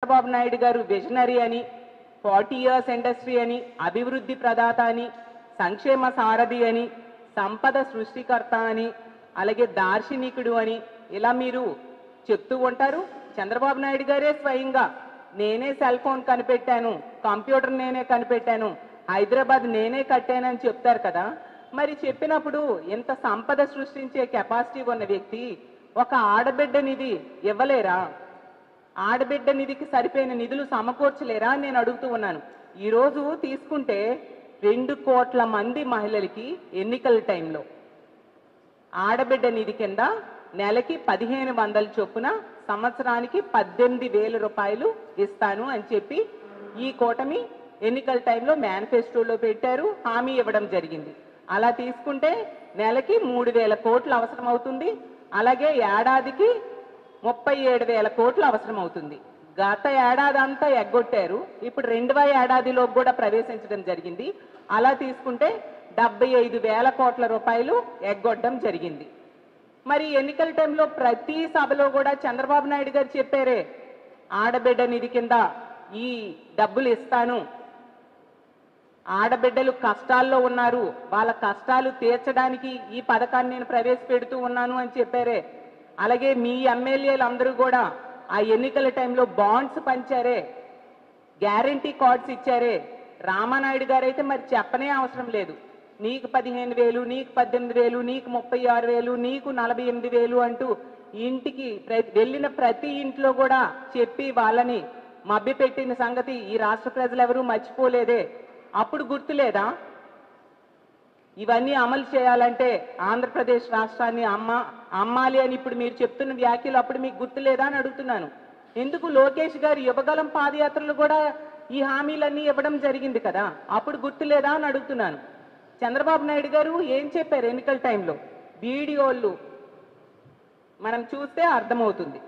చంద్రబాబు నాయుడు గారు విజనరీ అని, 40 years industry అని, అభివృద్ధి ప్రదాత అని, సంక్షేమ సారథి అని, సంపద సృష్టికర్త అని, అలాగే దార్శనికుడు అని ఇలా మీరు చెప్తూ ఉంటారు. చంద్రబాబు నాయుడు గారే స్వయంగా నేనే సెల్ ఫోన్ కనిపెట్టాను, కంప్యూటర్ నేనే కనిపెట్టాను, హైదరాబాద్ నేనే కట్టానని చెప్తారు కదా. మరి చెప్పినప్పుడు ఇంత సంపద సృష్టించే కెపాసిటీ ఉన్న వ్యక్తి ఒక ఆడబిడ్డ నిధి ఇవ్వలేరా? ఆడబిడ్డ నిధికి సరిపోయిన నిధులు సమకూర్చలేరా అని నేను అడుగుతూ ఉన్నాను. ఈరోజు తీసుకుంటే 2 కోట్ల మంది మహిళలకి ఎన్నికల టైంలో ఆడబిడ్డ నిధి కింద నెలకి 1500 చొప్పున సంవత్సరానికి 18,000 రూపాయలు ఇస్తాను అని చెప్పి ఈ కూటమి ఎన్నికల టైంలో మేనిఫెస్టోలో పెట్టారు, హామీ ఇవ్వడం జరిగింది. అలా తీసుకుంటే నెలకి 3,000 కోట్లు అవసరం అవుతుంది. అలాగే ఏడాదికి 37,000 కోట్లు అవసరం అవుతుంది. గత ఏడాది అంతా ఎగ్గొట్టారు, ఇప్పుడు 2వ ఏడాదిలో కూడా ప్రవేశించడం జరిగింది. అలా తీసుకుంటే 75,000 కోట్ల రూపాయలు ఎగ్గొట్టడం జరిగింది. మరి ఎన్నికల టైంలో ప్రతి సభలో కూడా చంద్రబాబు నాయుడు గారు చెప్పారే, ఆడబిడ్డ నిధి కింద ఈ డబ్బులు ఇస్తాను, ఆడబిడ్డలు కష్టాల్లో ఉన్నారు, వాళ్ళ కష్టాలు తీర్చడానికి ఈ పథకాన్ని నేను ప్రవేశపెడుతూ ఉన్నాను అని చెప్పారే. అలాగే మీ ఎమ్మెల్యేలు అందరూ కూడా ఆ ఎన్నికల టైంలో బాండ్స్ పంచారే, గ్యారంటీ కార్డ్స్ ఇచ్చారే. రామానాయుడు గారు అయితే మరి చెప్పనే అవసరం లేదు. నీకు 15,000, నీకు 18,000, నీకు 36,000, నీకు 48,000 అంటూ ఇంటికి వెళ్ళిన ప్రతి ఇంట్లో కూడా చెప్పి వాళ్ళని మభ్యపెట్టిన సంగతి ఈ రాష్ట్ర ప్రజలు ఎవరూ మర్చిపోలేదే. అప్పుడు గుర్తులేదా? ఇవన్నీ అమలు చేయాలంటే ఆంధ్రప్రదేశ్ రాష్ట్రాన్ని అమ్మాలి అని ఇప్పుడు మీరు చెప్తున్న వ్యాఖ్యలు అప్పుడు మీకు గుర్తులేదా అని అడుగుతున్నాను. ఎందుకు లోకేష్ గారు యువగలం పాదయాత్రలు కూడా ఈ హామీలన్నీ ఇవ్వడం జరిగింది కదా, అప్పుడు గుర్తులేదా అని అడుగుతున్నాను. చంద్రబాబు నాయుడు గారు ఏం చెప్పారు ఎన్నికల టైంలో? వీడియోలు మనం చూస్తే అర్థమవుతుంది.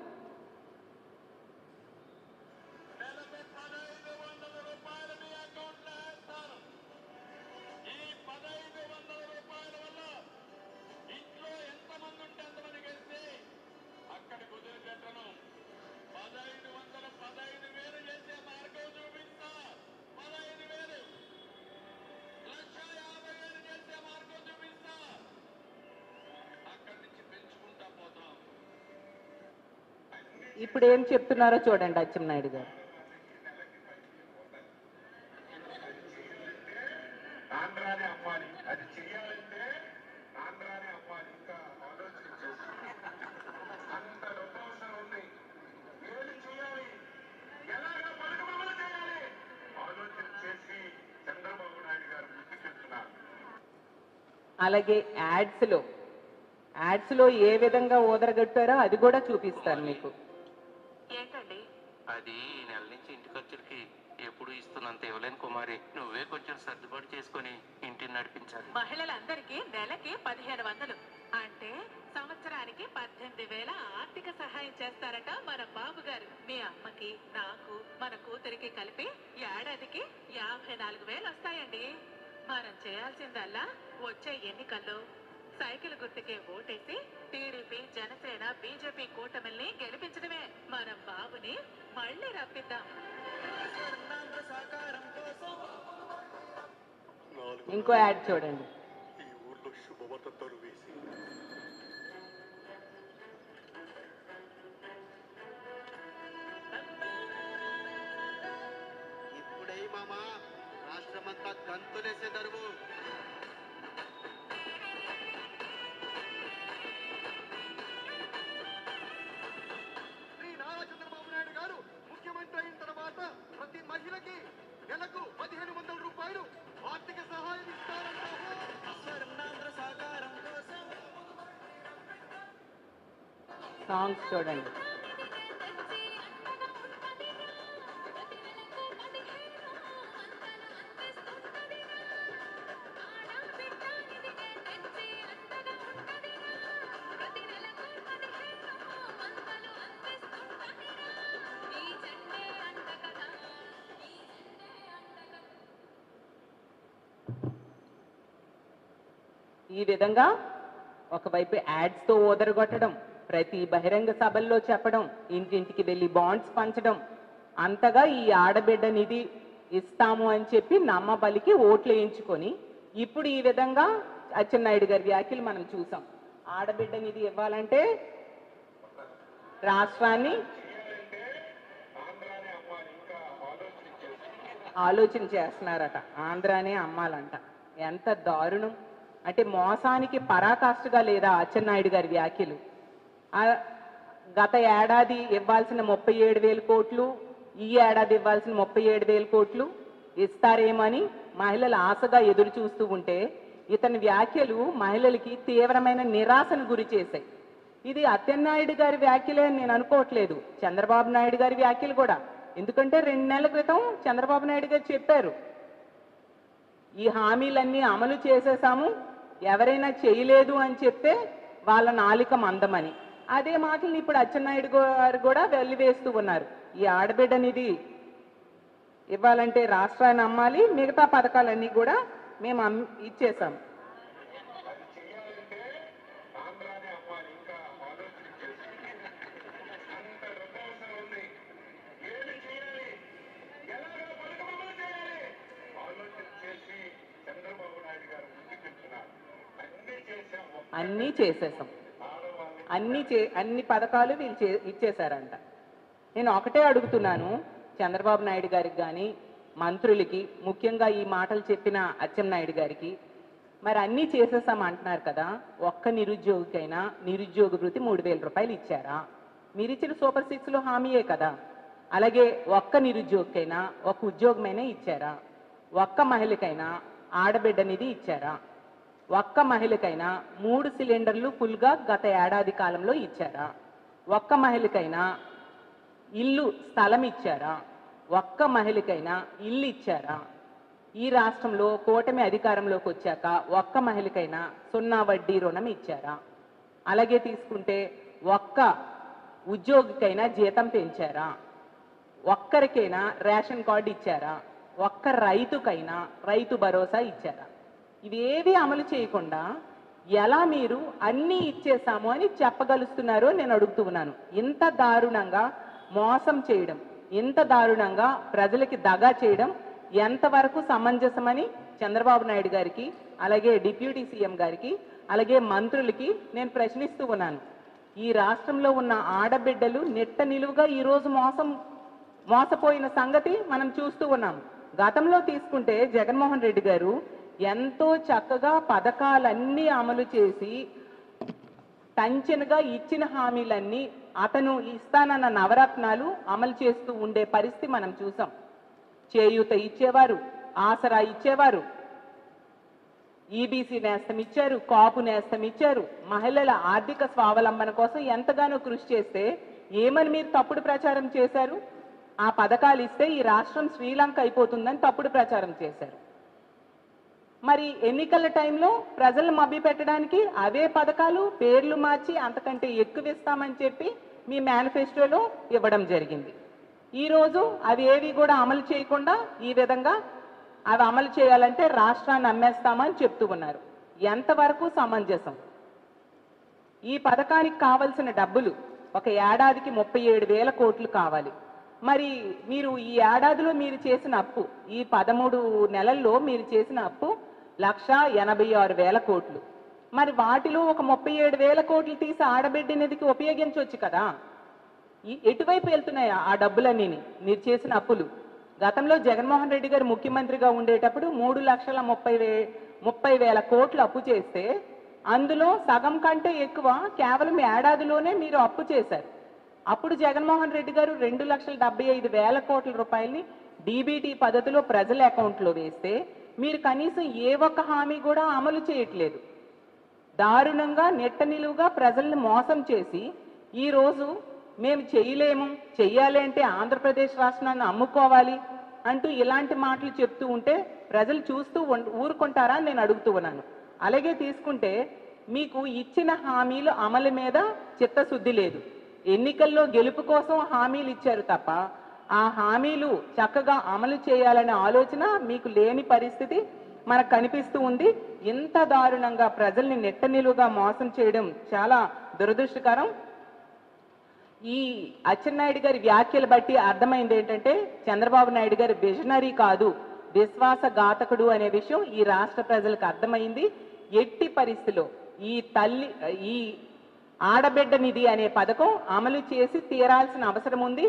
ఇప్పుడు ఏం చెప్తున్నారో చూడండి అచ్చెన్నాయుడు గారు. అలాగే యాడ్స్ లో ఏ విధంగా ఓదరగట్టారో అది కూడా చూపిస్తాను మీకు. అది ఈ నెల నుంచి ఇంటి ఖర్చులకి ఎప్పుడు ఇస్తున్నంత ఇవ్వలేను కుమారి, నువ్వే కొంచెం సర్దుబాటు చేసుకుని ఇంటిని నడిపించాలి. మహిళలందరికీ నెలకి 1,500 అంటే సంవత్సరానికి 18,000 ఆర్థిక సహాయం చేస్తారట మన బాబు గారు. మీ అమ్మకి, నాకు, మన కూతురికి కలిపి ఏడాదికి 54,000 వస్తాయండి. మనం చేయాల్సిందల్లా వచ్చే ఎన్నికల్లో సైకిల్ గుర్తుకే ఓటేసి టీడీపీ, జనసేన, బీజేపీ కూటమిల్ని గెలిపించడమే. మనం బాబుని మళ్ళీ రప్పిద్దాం. ఇంకో యాడ్ చూడండి. ఈ ఊర్లో శుభవార్తలు వేసి ఇప్పుడే మామా రాష్ట్రమంతా గంతులేసే దరువు. ముఖ్యమంత్రి అయిన తర్వాత ప్రతి మహిళకి నెలకు 1,500 రూపాయలు ఆర్థిక సహాయం ఇస్తారంటారు. సాంగ్స్ చూడండి. ఈ విధంగా ఒకవైపు యాడ్స్తో ఓదరగొట్టడం, ప్రతి బహిరంగ సభల్లో చెప్పడం, ఇంటింటికి వెళ్ళి బాండ్స్ పంచడం, అంతగా ఈ ఆడబిడ్డ నిధి ఇస్తాము అని చెప్పి నమ్మబలికి ఓట్లు వేయించుకొని ఇప్పుడు ఈ విధంగా అచ్చెన్నాయుడు గారి వ్యాఖ్యలు మనం చూసాం. ఆడబిడ్డ నిధి ఇవ్వాలంటే రాష్ట్రాన్ని ఆలోచన చేస్తున్నారట, ఆంధ్రానే అమ్మాలంట. ఎంత దారుణం! అంటే మోసానికి పరాకాష్ఠగా లేదా అచ్చెన్నాయుడు గారి వ్యాఖ్యలు? గత ఏడాది ఇవ్వాల్సిన 37,000 కోట్లు, ఈ ఏడాది ఇవ్వాల్సిన 37,000 కోట్లు ఇస్తారేమని మహిళలు ఆశగా ఎదురు చూస్తూ ఉంటే ఇతని వ్యాఖ్యలు మహిళలకి తీవ్రమైన నిరాశను గురి చేశాయి. ఇది అచ్చెన్నాయుడు గారి వ్యాఖ్యలే అని నేను అనుకోవట్లేదు, చంద్రబాబు నాయుడు గారి వ్యాఖ్యలు కూడా. ఎందుకంటే 2 నెలల క్రితం చంద్రబాబు నాయుడు గారు చెప్పారు, ఈ హామీలన్నీ అమలు చేసేసాము, ఎవరైనా చేయలేదు అని చెప్తే వాళ్ళ నాలిక మందమని. అదే మాటలు ఇప్పుడు అచ్చెన్నాయుడు గారు కూడా వెల్లివేస్తూ ఉన్నారు. ఈ ఆడబిడ్డ నిధి ఇవ్వాలంటే రాష్ట్రాన్ని అమ్మాలి, మిగతా పథకాలన్నీ కూడా మేము ఇచ్చేసాం. అన్నీ చేసేసాం, అన్ని పథకాలు వీళ్ళు ఇచ్చేశారంట. నేను ఒకటే అడుగుతున్నాను చంద్రబాబు నాయుడు గారికి కానీ మంత్రులకి, ముఖ్యంగా ఈ మాటలు చెప్పిన అచ్చెన్నాయుడు గారికి, మరి అన్నీ చేసేసాం అంటున్నారు కదా, ఒక్క నిరుద్యోగికైనా నిరుద్యోగ భృతి 3,000 రూపాయలు ఇచ్చారా? మీరు ఇచ్చిన సూపర్ 6లో హామీయే కదా. అలాగే ఒక్క నిరుద్యోగికైనా ఒక ఉద్యోగమైనా ఇచ్చారా? ఒక్క మహిళకైనా ఆడబిడ్డ నిధి ఇచ్చారా? ఒక్క మహిళకైనా 3 సిలిండర్లు ఫుల్గా గత ఏడాది కాలంలో ఇచ్చారా? ఒక్క మహిళకైనా ఇల్లు స్థలం ఇచ్చారా? ఒక్క మహిళకైనా ఇల్లు ఇచ్చారా? ఈ రాష్ట్రంలో కూటమి అధికారంలోకి వచ్చాక ఒక్క మహిళకైనా 0 వడ్డీ రుణం ఇచ్చారా? అలాగే తీసుకుంటే ఒక్క ఉద్యోగికైనా జీతం పెంచారా? ఒక్కరికైనా రేషన్ కార్డు ఇచ్చారా? ఒక్క రైతుకైనా రైతు భరోసా ఇచ్చారా? ఇవేవి అమలు చేయకుండా ఎలా మీరు అన్నీ ఇచ్చేసాము అని చెప్పగలుస్తున్నారో నేను అడుగుతూ ఉన్నాను. ఇంత దారుణంగా మోసం చేయడం, ఇంత దారుణంగా ప్రజలకి దగా చేయడం ఎంతవరకు సమంజసమని చంద్రబాబు నాయుడు గారికి, అలాగే డిప్యూటీ సీఎం గారికి, అలాగే మంత్రులకి నేను ప్రశ్నిస్తూ ఉన్నాను. ఈ రాష్ట్రంలో ఉన్న ఆడబిడ్డలు నిట్ట నిలువుగా ఈరోజు మోసపోయిన సంగతి మనం చూస్తూ ఉన్నాం. గతంలో తీసుకుంటే జగన్మోహన్ రెడ్డి గారు ఎంతో చక్కగా పథకాలన్నీ అమలు చేసి టంచన్గా ఇచ్చిన హామీలన్నీ అతను ఇస్తానన్న నవరత్నాలు అమలు చేస్తూ ఉండే పరిస్థితి మనం చూసాం. చేయూత ఇచ్చేవారు, ఆసరా ఇచ్చేవారు, ఈబీసీ నేస్తం ఇచ్చారు, కాపు నేస్తం ఇచ్చారు. మహిళల ఆర్థిక స్వావలంబన కోసం ఎంతగానో కృషి చేస్తే ఏమని మీరు తప్పుడు ప్రచారం చేశారు? ఆ పథకాలు ఇస్తే ఈ రాష్ట్రం శ్రీలంక అయిపోతుందని తప్పుడు ప్రచారం చేశారు. మరి ఎన్నికల టైంలో ప్రజలను మభ్య పెట్టడానికి అవే పథకాలు పేర్లు మార్చి అంతకంటే ఎక్కువ ఇస్తామని చెప్పి మీ మేనిఫెస్టోలో ఇవ్వడం జరిగింది. ఈరోజు అవి ఏవి కూడా అమలు చేయకుండా ఈ విధంగా అవి అమలు చేయాలంటే రాష్ట్రాన్ని అమ్మేస్తామని చెప్తూ ఉన్నారు. ఎంతవరకు సమంజసం? ఈ పథకానికి కావలసిన డబ్బులు ఒక ఏడాదికి 37,000 కోట్లు కావాలి. మరి మీరు ఈ ఏడాదిలో మీరు చేసిన అప్పు, ఈ 13 నెలల్లో మీరు చేసిన అప్పు 1,86,000 కోట్లు. మరి వాటిలో ఒక 37,000 కోట్లు తీసి ఆడబిడ్డ నిధికి ఉపయోగించవచ్చు కదా. ఎటువైపు వెళ్తున్నాయి ఆ డబ్బులన్నీ మీరు చేసిన అప్పులు? గతంలో జగన్మోహన్ రెడ్డి గారు ముఖ్యమంత్రిగా ఉండేటప్పుడు 3,30,000 కోట్లు అప్పు చేస్తే అందులో సగం కంటే ఎక్కువ కేవలం ఏడాదిలోనే మీరు అప్పు చేశారు. అప్పుడు జగన్మోహన్ రెడ్డి గారు 2,75,000 కోట్ల రూపాయలని డీబీటీ పద్ధతిలో ప్రజల అకౌంట్లో వేస్తే మీరు కనీసం ఏ ఒక్క హామీ కూడా అమలు చేయట్లేదు. దారుణంగా నెట్ట నిలువుగా ప్రజల్ని మోసం చేసి ఈరోజు మేము చేయలేము, చెయ్యాలి అంటే ఆంధ్రప్రదేశ్ రాష్ట్రాన్ని అమ్ముకోవాలి అంటూ ఇలాంటి మాటలు చెప్తూ ఉంటే ప్రజలు చూస్తూ ఊరుకుంటారా అని నేను అడుగుతూ ఉన్నాను. అలాగే తీసుకుంటే మీకు ఇచ్చిన హామీలు అమలు మీద చిత్తశుద్ధి లేదు. ఎన్నికల్లో గెలుపు కోసం హామీలు ఇచ్చారు తప్ప ఆ హామీలు చక్కగా అమలు చేయాలనే ఆలోచన మీకు లేని పరిస్థితి మనకు కనిపిస్తూ ఉంది. ఇంత దారుణంగా ప్రజల్ని నెట్ట నిలువుగా మోసం చేయడం చాలా దురదృష్టకరం. ఈ అచ్చెన్నాయుడు గారి వ్యాఖ్యలు బట్టి అర్థమైంది ఏంటంటే చంద్రబాబు నాయుడు గారి విజనరీ కాదు, విశ్వాసఘాతకుడు అనే విషయం ఈ రాష్ట్ర ప్రజలకు అర్థమైంది. ఎట్టి పరిస్థితిలో ఈ ఆడబిడ్డ నిధి అనే పథకం అమలు చేసి తీరాల్సిన అవసరం ఉంది.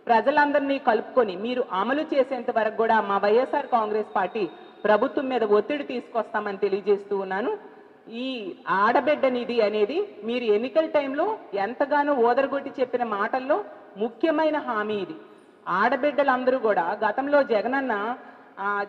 ప్రజలందరినీ కలుపుకొని మీరు అమలు చేసేంత వరకు కూడా మా వైఎస్ఆర్ కాంగ్రెస్ పార్టీ ప్రభుత్వం మీద ఒత్తిడి తీసుకొస్తామని తెలియజేస్తూ ఉన్నాను. ఈ ఆడబిడ్డ నిధి అనేది మీరు ఎన్నికల టైంలో ఎంతగానో ఓదరగొట్టి చెప్పిన మాటల్లో ముఖ్యమైన హామీ ఇది. ఆడబిడ్డలందరూ కూడా గతంలో జగనన్న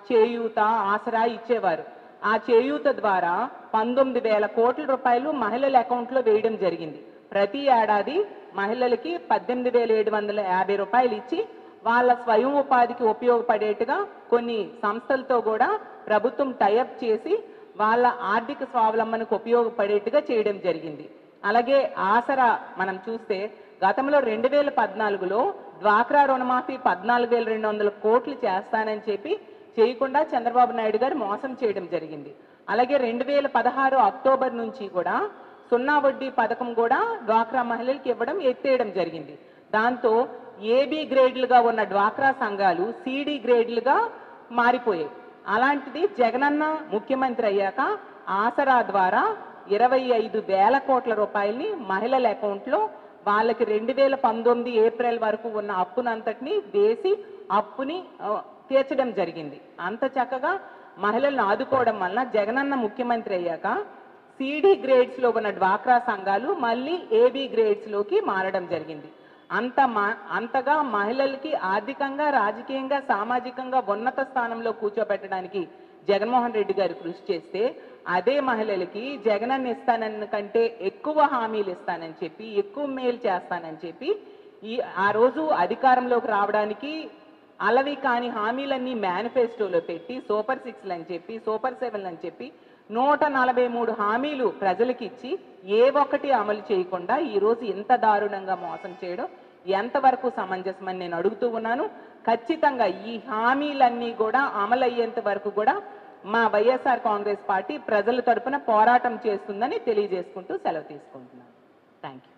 చేయూత ఆసరా ఇచ్చేవారు. ఆ చేయూత ద్వారా 19,000 కోట్ల రూపాయలు మహిళల అకౌంట్లో వేయడం జరిగింది. ప్రతి ఏడాది మహిళలకి 18,750 రూపాయలు ఇచ్చి వాళ్ళ స్వయం ఉపాధికి ఉపయోగపడేట్టుగా కొన్ని సంస్థలతో కూడా ప్రభుత్వం టైఅప్ చేసి వాళ్ళ ఆర్థిక స్వావలంబనకు ఉపయోగపడేట్టుగా చేయడం జరిగింది. అలాగే ఆసరా మనం చూస్తే గతంలో 2014లో డ్వాక్రా రుణమాఫీ 14,200 కోట్లు చేస్తానని చెప్పి చేయకుండా చంద్రబాబు నాయుడు గారు మోసం చేయడం జరిగింది. అలాగే 2016 అక్టోబర్ నుంచి కూడా 0 వడ్డీ పథకం కూడా డ్వాక్రా మహిళలకు ఇవ్వడం ఎత్తేయడం జరిగింది. దాంతో ఏబీ గ్రేడ్లుగా ఉన్న డ్వాక్రా సంఘాలు సిడి గ్రేడ్లుగా మారిపోయాయి. అలాంటిది జగనన్న ముఖ్యమంత్రి అయ్యాక ఆసరా ద్వారా 25,000 కోట్ల రూపాయలని మహిళల అకౌంట్లో వాళ్ళకి 2019 ఏప్రిల్ వరకు ఉన్న అప్పునంతటిని వేసి అప్పుని తీర్చడం జరిగింది. అంత చక్కగా మహిళలను ఆదుకోవడం వల్ల జగనన్న ముఖ్యమంత్రి అయ్యాక సిడి గ్రేడ్స్లో ఉన్న డ్వాక్రా సంఘాలు మళ్ళీ ఏబీ గ్రేడ్స్లోకి మారడం జరిగింది. అంతగా మహిళలకి ఆర్థికంగా, రాజకీయంగా, సామాజికంగా ఉన్నత స్థానంలో కూర్చోబెట్టడానికి జగన్మోహన్ రెడ్డి గారు కృషి చేస్తే, అదే మహిళలకి జగనన్న ఇస్తానన్న కంటే ఎక్కువ హామీలు ఇస్తానని చెప్పి, ఎక్కువ మేలు చేస్తానని చెప్పి ఆ రోజు అధికారంలోకి రావడానికి అలవి కాని హామీలన్నీ మేనిఫెస్టోలో పెట్టి సూపర్ 6 అని చెప్పి, సూపర్ 7 అని చెప్పి 143 హామీలు ప్రజలకి ఇచ్చి ఏ ఒక్కటి అమలు చేయకుండా ఈరోజు ఇంత దారుణంగా మోసం చేయడం ఎంతవరకు సమంజసమని నేను అడుగుతూ ఉన్నాను. ఖచ్చితంగా ఈ హామీలన్నీ కూడా అమలు అయ్యేంత వరకు కూడా మా వైఎస్ఆర్ కాంగ్రెస్ పార్టీ ప్రజల తరపున పోరాటం చేస్తుందని తెలియజేసుకుంటూ సెలవు తీసుకుంటున్నాను. Thank you.